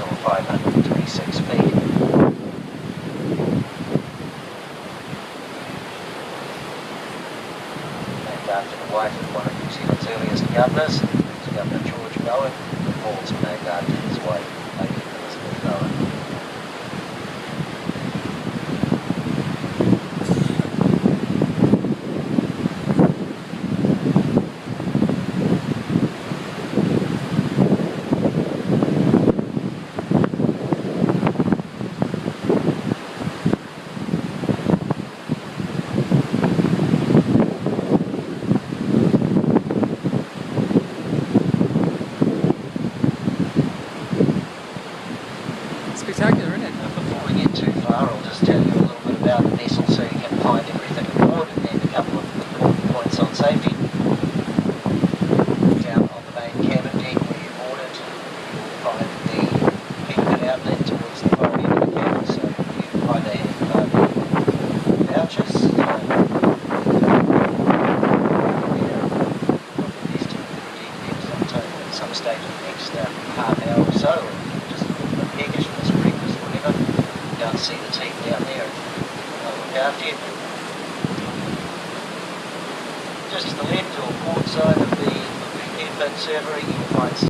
or 526 feet. Named after the wife of one of New Zealand's earliest governors, Governor George Bowen. The falls are named after his wife, Lady Elizabeth Bowen. Spectacular, isn't it? Before we get too far, I'll just tell you a little bit about the vessel so you can find everything aboard, and then a couple of important points on safety. Down on the main cabin deck where you boarded, you'll find the heated outlet towards the far end of the cabin, so you either have vouchers, at some stage in the next half hour or so, or just a little bit peckish for this breakfast, whatever. You can't see the team down there, they'll look after you. Just to the left or port side of the Milford server, you'll find